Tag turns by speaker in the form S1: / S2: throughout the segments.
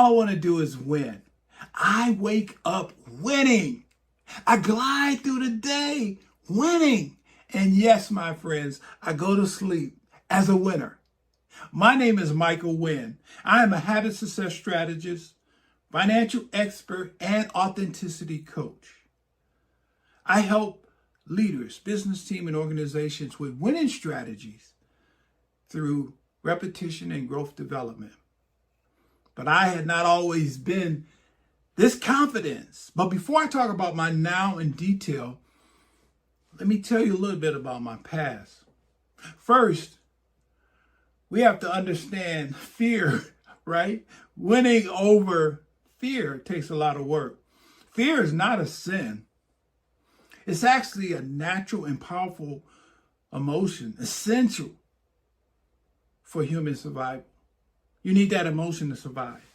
S1: all I want to do is win. I wake up winning. I glide through the day winning. And yes, my friends, I go to sleep as a winner. My name is Michael Wynn. I am a habit success strategist, financial expert, and authenticity coach. I help leaders, business team, and organizations with winning strategies through repetition and growth development. But I had not always been this confident. But before I talk about my now in detail, let me tell you a little bit about my past. First, we have to understand fear, right? Winning over fear takes a lot of work. Fear is not a sin. It's actually a natural and powerful emotion, essential for human survival. You need that emotion to survive.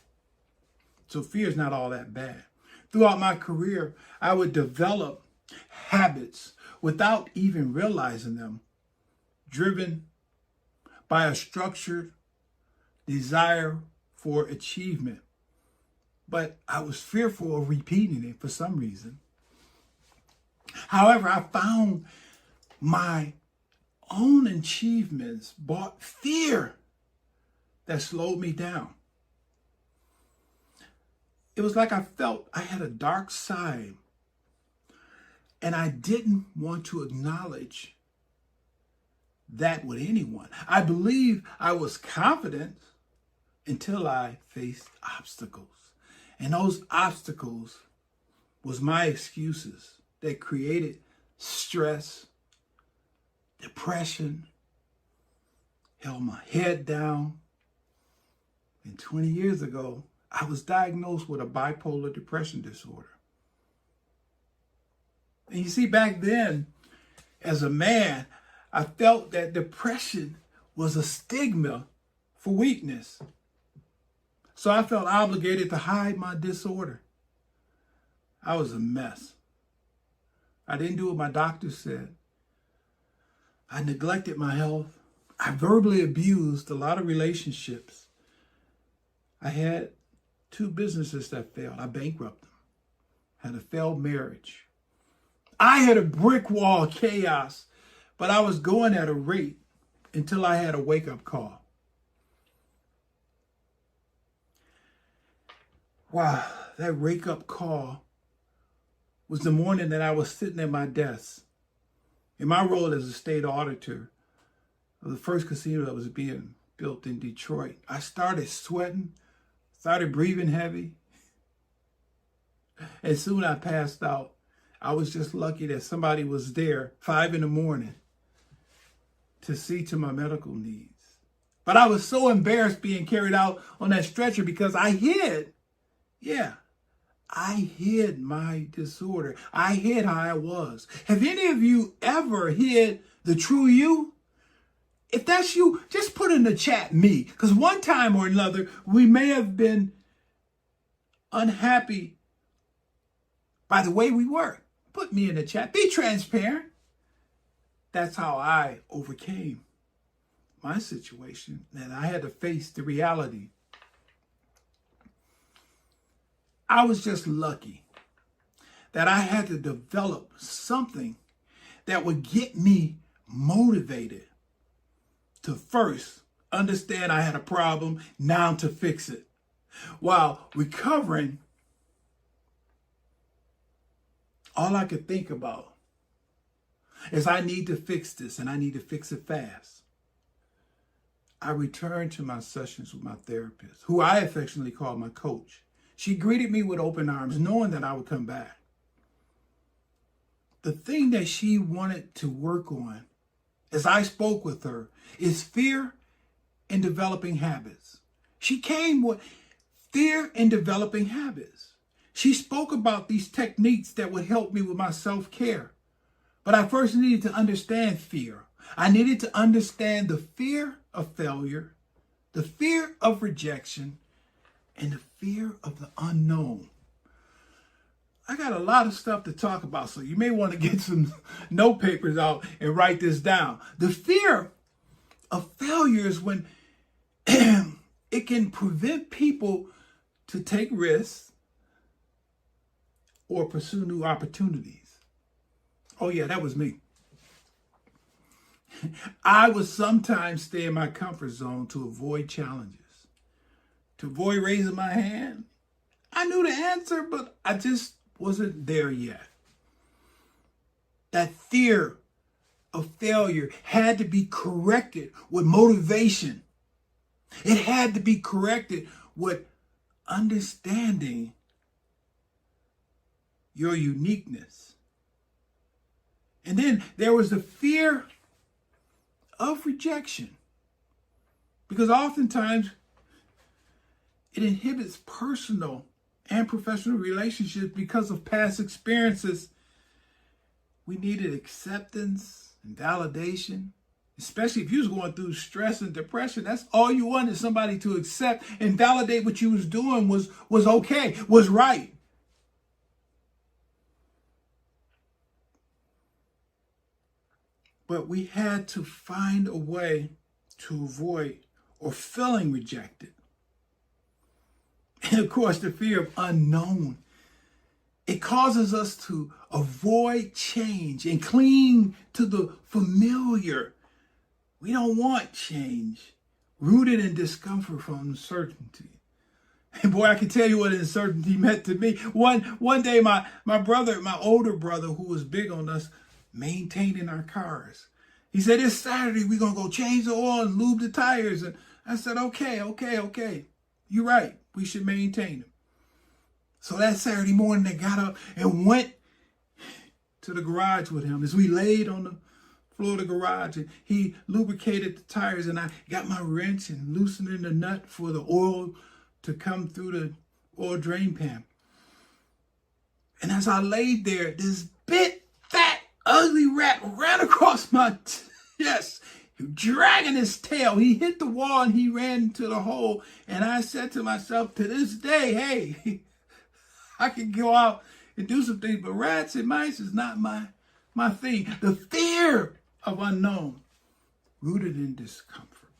S1: So fear is not all that bad. Throughout my career, I would develop habits without even realizing them, driven by a structured desire for achievement. But I was fearful of repeating it for some reason. However, I found my own achievements brought fear that slowed me down. It was like I felt I had a dark side, and I didn't want to acknowledge that with anyone. I believe I was confident until I faced obstacles. And those obstacles was my excuses that created stress, depression, held my head down. And 20 years ago, I was diagnosed with a bipolar depression disorder. And you see, back then, as a man, I felt that depression was a stigma for weakness. So I felt obligated to hide my disorder. I was a mess. I didn't do what my doctor said. I neglected my health. I verbally abused a lot of relationships. I had 2 businesses that failed. I bankrupted them. Had a failed marriage. I had a brick wall of chaos, but I was going at a rate until I had a wake-up call. Wow, that wake-up call was the morning that I was sitting at my desk in my role as a state auditor of the first casino that was being built in Detroit. I started sweating, started breathing heavy, and soon I passed out. I was just lucky that somebody was there 5 a.m. to see to my medical needs. But I was so embarrassed being carried out on that stretcher because I hid. I hid my disorder. I hid how I was. Have any of you ever hid the true you? If that's you, just put in the chat me. Because one time or another, we may have been unhappy by the way we were. Put me in the chat. Be transparent. That's how I overcame my situation. And I had to face the reality. I was just lucky that I had to develop something that would get me motivated to first understand I had a problem, now to fix it. While recovering, all I could think about is I need to fix this and I need to fix it fast. I returned to my sessions with my therapist, who I affectionately call my coach. She greeted me with open arms, knowing that I would come back. The thing that she wanted to work on, as I spoke with her, is fear in developing habits. She came with fear in developing habits. She spoke about these techniques that would help me with my self-care. But I first needed to understand fear. I needed to understand the fear of failure, the fear of rejection, and the fear of the unknown. I got a lot of stuff to talk about, so you may want to get some note papers out and write this down. The fear of failure is when it can prevent people to take risks or pursue new opportunities. Oh yeah, that was me. I would sometimes stay in my comfort zone to avoid challenges, to avoid raising my hand. I knew the answer, but I just wasn't there yet. That fear of failure had to be corrected with motivation. It had to be corrected with understanding your uniqueness. And then there was the fear of rejection, because oftentimes it inhibits personal and professional relationships because of past experiences. We needed acceptance and validation, especially if you was going through stress and depression. That's all you wanted, somebody to accept and validate what you was doing was okay, was right. But we had to find a way to avoid or feeling rejected. And of course, the fear of unknown. It causes us to avoid change and cling to the familiar. We don't want change, rooted in discomfort from uncertainty. And boy, I can tell you what uncertainty meant to me. One day, my older brother, who was big on us maintaining our cars, he said, "This Saturday, we're going to go change the oil and lube the tires." And I said, okay. You're right. We should maintain them. So that Saturday morning, I got up and went to the garage with him as we laid on the floor of the garage, and he lubricated the tires, and I got my wrench and loosening the nut for the oil to come through the oil drain pan. And as I laid there, this big, fat, ugly rat ran across my chest, dragging his tail. He hit the wall and he ran into the hole. And I said to myself, to this day, hey, I can go out and do some things, but rats and mice is not my thing. The fear of unknown, rooted in discomfort.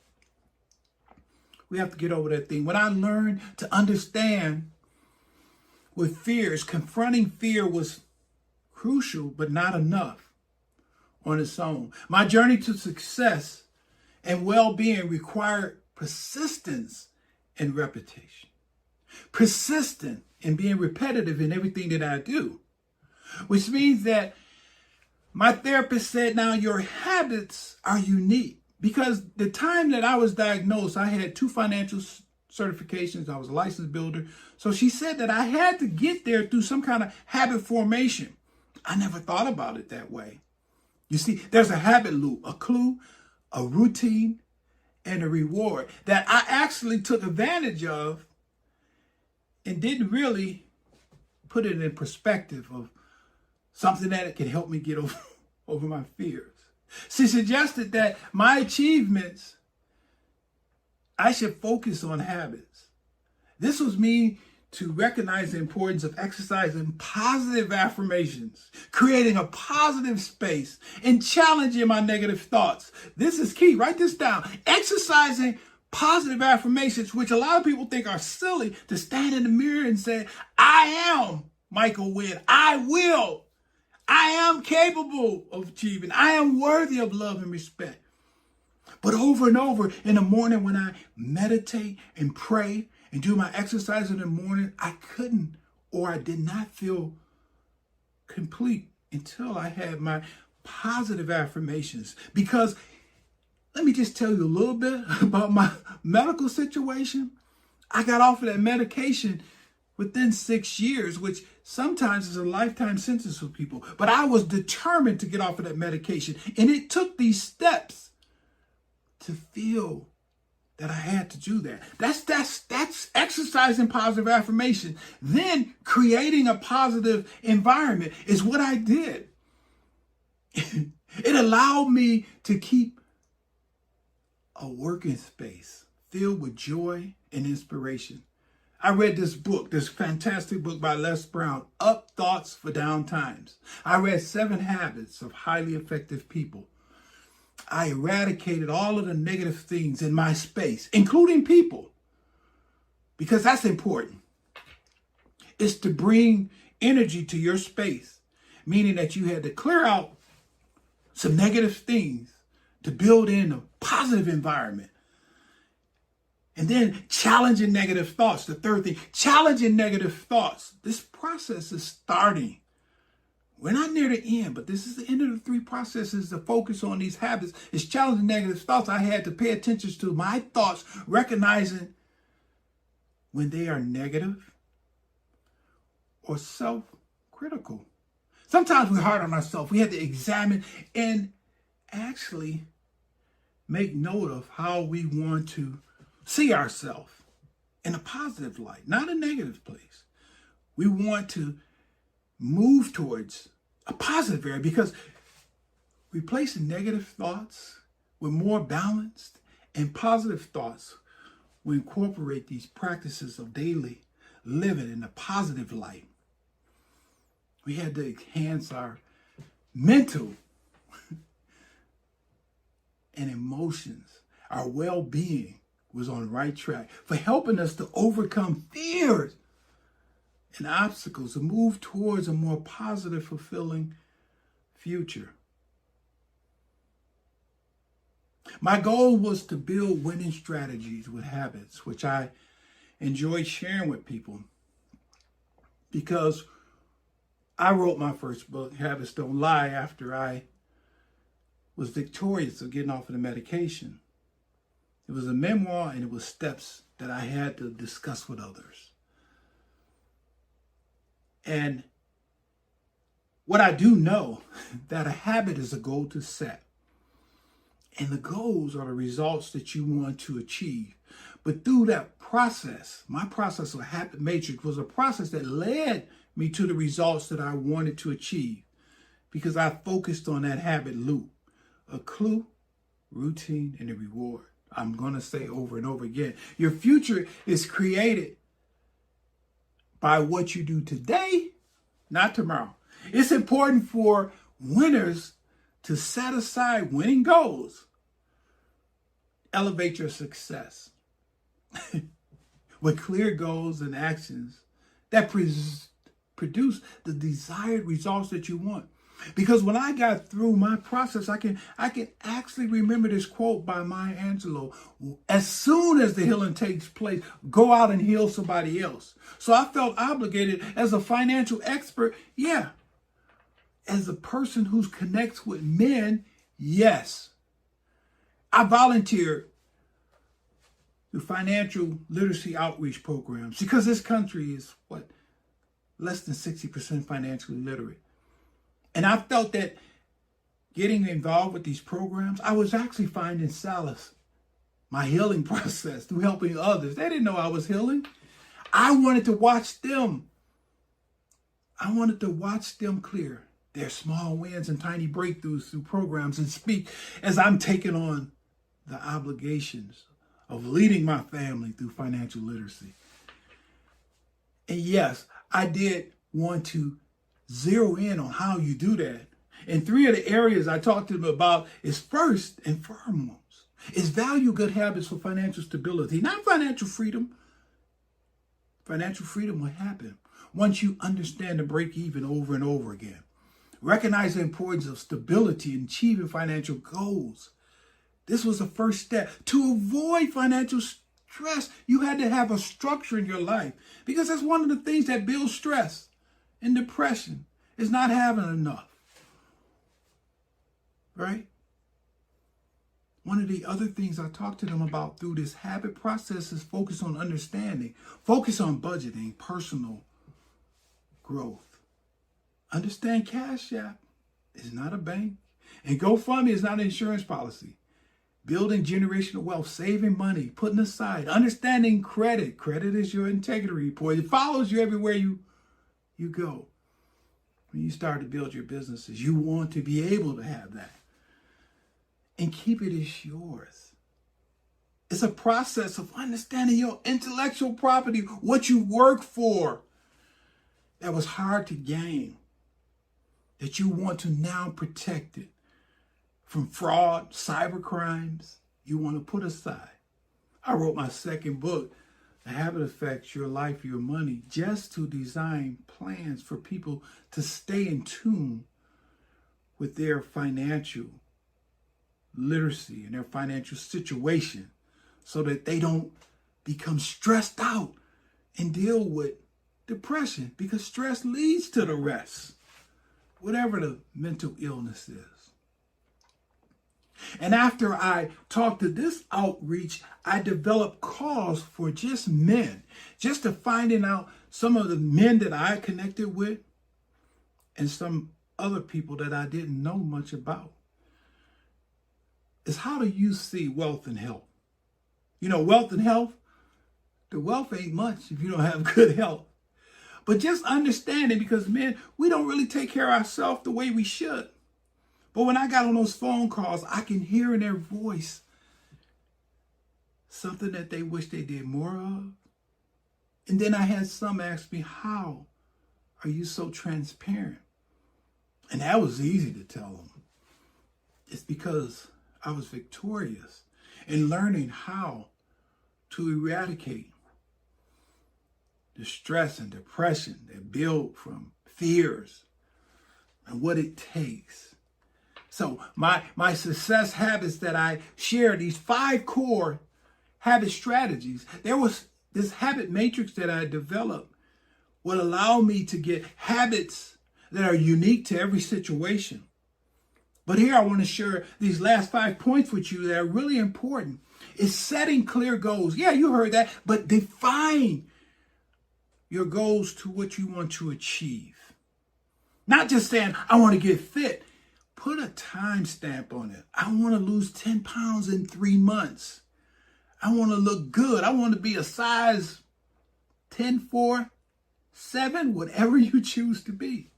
S1: We have to get over that thing. When I learned to understand with fears, confronting fear was crucial, but not enough on its own. My journey to success and well-being required persistence and repetition. Persistent in being repetitive in everything that I do, which means that my therapist said, now your habits are unique. Because the time that I was diagnosed, I had 2 financial certifications. I was a licensed builder. So she said that I had to get there through some kind of habit formation. I never thought about it that way. You see, there's a habit loop, a clue, a routine, and a reward that I actually took advantage of and didn't really put it in perspective of something that can help me get over my fears. She suggested that my achievements, I should focus on habits. This was me to recognize the importance of exercising positive affirmations, creating a positive space, and challenging my negative thoughts. This is key. Write this down. Exercising positive affirmations, which a lot of people think are silly, to stand in the mirror and say, I am Michael Wynn. I will. I am capable of achieving. I am worthy of love and respect. But over and over in the morning when I meditate and pray and do my exercise in the morning, I couldn't, or I did not feel complete until I had my positive affirmations. Because let me just tell you a little bit about my medical situation. I got off of that medication within 6 years, which sometimes is a lifetime sentence for people. But I was determined to get off of that medication. And it took these steps to feel that I had to do that. That's exercising positive affirmation. Then creating a positive environment is what I did. It allowed me to keep a working space filled with joy and inspiration. I read this book, this fantastic book by Les Brown, Up Thoughts for Down Times. I read 7 Habits of Highly Effective People. I eradicated all of the negative things in my space, including people, because that's important. It's to bring energy to your space, meaning that you had to clear out some negative things to build in a positive environment. And then challenging negative thoughts. The third thing, challenging negative thoughts. This process is starting. We're not near the end, but this is the end of the 3 processes to focus on these habits. It's challenging negative thoughts. I had to pay attention to my thoughts, recognizing when they are negative or self-critical. Sometimes we're hard on ourselves. We have to examine and actually make note of how we want to see ourselves in a positive light, not a negative place. We want to move towards a positive area because replacing negative thoughts with more balanced and positive thoughts, we incorporate these practices of daily living in a positive light. We had to enhance our mental and emotions. Our well-being was on the right track for helping us to overcome fears and obstacles to move towards a more positive, fulfilling future. My goal was to build winning strategies with habits, which I enjoyed sharing with people because I wrote my first book, Habits Don't Lie, after I was victorious of getting off of the medication. It was a memoir and it was steps that I had to discuss with others. And what I do know, that a habit is a goal to set. And the goals are the results that you want to achieve. But through that process, my process of habit matrix was a process that led me to the results that I wanted to achieve because I focused on that habit loop, a clue, routine, and a reward. I'm going to say over and over again, your future is created by what you do today, not tomorrow. It's important for winners to set aside winning goals. Elevate your success with clear goals and actions that produce the desired results that you want. Because when I got through my process, I can actually remember this quote by Maya Angelou. As soon as the healing takes place, go out and heal somebody else. So I felt obligated as a financial expert, yeah. As a person who connects with men, yes. I volunteered through financial literacy outreach programs because this country is, less than 60% financially literate. And I felt that getting involved with these programs, I was actually finding solace, my healing process through helping others. They didn't know I was healing. I wanted to watch them. I wanted to watch them clear their small wins and tiny breakthroughs through programs and speak as I'm taking on the obligations of leading my family through financial literacy. And yes, I did want to zero in on how you do that. And 3 of the areas I talked to them about is first and foremost is value good habits for financial stability, not financial freedom. Financial freedom will happen once you understand the break even over and over again. Recognize the importance of stability in achieving financial goals. This was the first step. To avoid financial stress, you had to have a structure in your life because that's one of the things that builds stress and depression is not having enough. Right? One of the other things I talked to them about through this habit process is focus on understanding, focus on budgeting, personal growth. Understand Cash App is not a bank, and GoFundMe is not an insurance policy. Building generational wealth, saving money, putting aside, understanding credit. Credit is your integrity report. It follows you everywhere you go. When you start to build your businesses, you want to be able to have that. And keep it as yours. It's a process of understanding your intellectual property, what you work for. That was hard to gain. That you want to now protect it from fraud, cyber crimes. You want to put aside. I wrote my second book, A habit affects your life, your money, just to design plans for people to stay in tune with their financial literacy and their financial situation so that they don't become stressed out and deal with depression, because stress leads to the rest, whatever the mental illness is. And after I talked to this outreach, I developed calls for just men, just to finding out some of the men that I connected with and some other people that I didn't know much about. Is how do you see wealth and health? You know, wealth and health, the wealth ain't much if you don't have good health. But just understanding, because men, we don't really take care of ourselves the way we should. But when I got on those phone calls, I can hear in their voice something that they wish they did more of. And then I had some ask me, how are you so transparent? And that was easy to tell them. It's because I was victorious in learning how to eradicate the stress and depression that build from fears and what it takes. So my success habits that I share, these 5 core habit strategies, there was this habit matrix that I developed would allow me to get habits that are unique to every situation. But here I want to share these last 5 points with you that are really important. Is setting clear goals. Yeah, you heard that, but define your goals to what you want to achieve. Not just saying, I want to get fit. Put a time stamp on it. I want to lose 10 pounds in 3 months. I want to look good. I want to be a size 10, 4, 7, whatever you choose to be.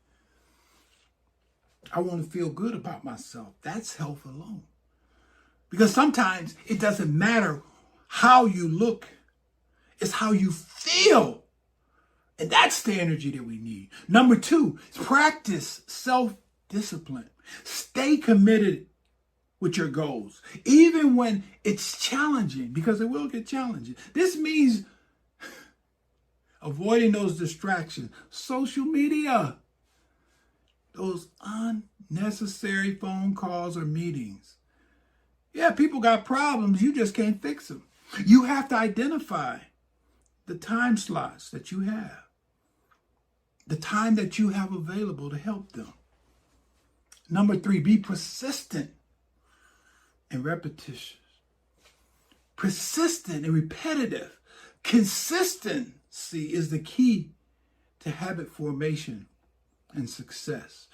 S1: I want to feel good about myself. That's health alone. Because sometimes it doesn't matter how you look. It's how you feel. And that's the energy that we need. Number 2, practice self-discipline. Stay committed with your goals, even when it's challenging, because it will get challenging. This means avoiding those distractions, social media, those unnecessary phone calls or meetings. Yeah, people got problems. You just can't fix them. You have to identify the time slots that you have, the time that you have available to help them. Number 3, be persistent and repetitious. Persistent and repetitive. Consistency is the key to habit formation and success.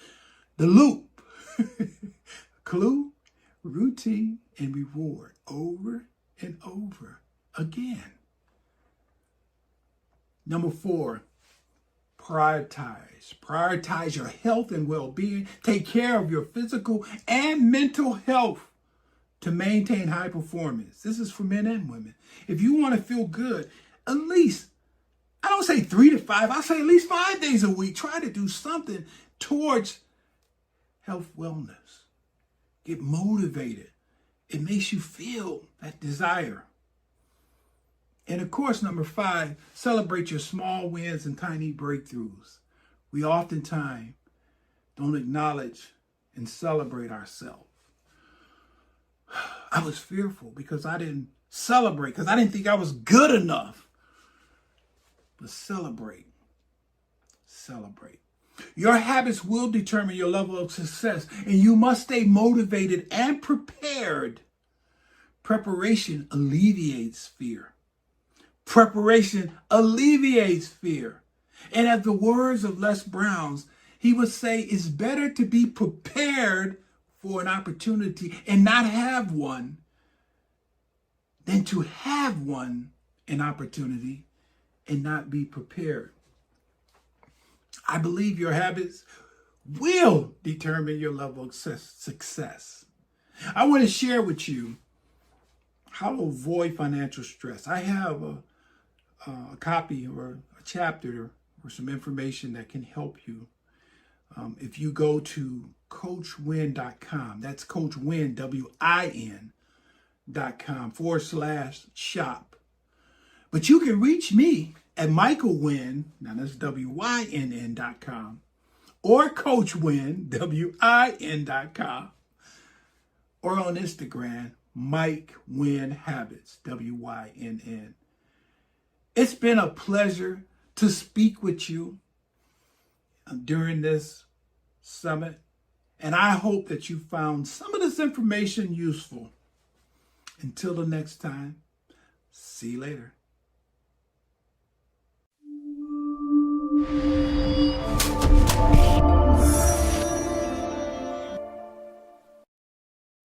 S1: The loop. Clue, routine, and reward over and over again. Number 4, prioritize. Prioritize your health and well-being. Take care of your physical and mental health to maintain high performance. This is for men and women. If you want to feel good, at least, I don't say 3 to 5, I say at least 5 days a week. Try to do something towards health wellness. Get motivated. It makes you feel that desire. And of course, number 5, celebrate your small wins and tiny breakthroughs. We oftentimes don't acknowledge and celebrate ourselves. I was fearful because I didn't celebrate, because I didn't think I was good enough. But celebrate. Celebrate. Your habits will determine your level of success, and you must stay motivated and prepared. Preparation alleviates fear. Preparation alleviates fear. And as the words of Les Brown, he would say, it's better to be prepared for an opportunity and not have one than to have an opportunity and not be prepared. I believe your habits will determine your level of success. I want to share with you how to avoid financial stress. I have a copy or a chapter or some information that can help you. If you go to CoachWynn.com, that's CoachWynn, WIN.com /shop. But you can reach me at Michael Wynn, now that's WYNN.com, or Coach Wynn, WIN.com, or on Instagram, Mike Wynn Habits, WYNN. It's been a pleasure to speak with you during this summit, and I hope that you found some of this information useful. Until the next time, see you later.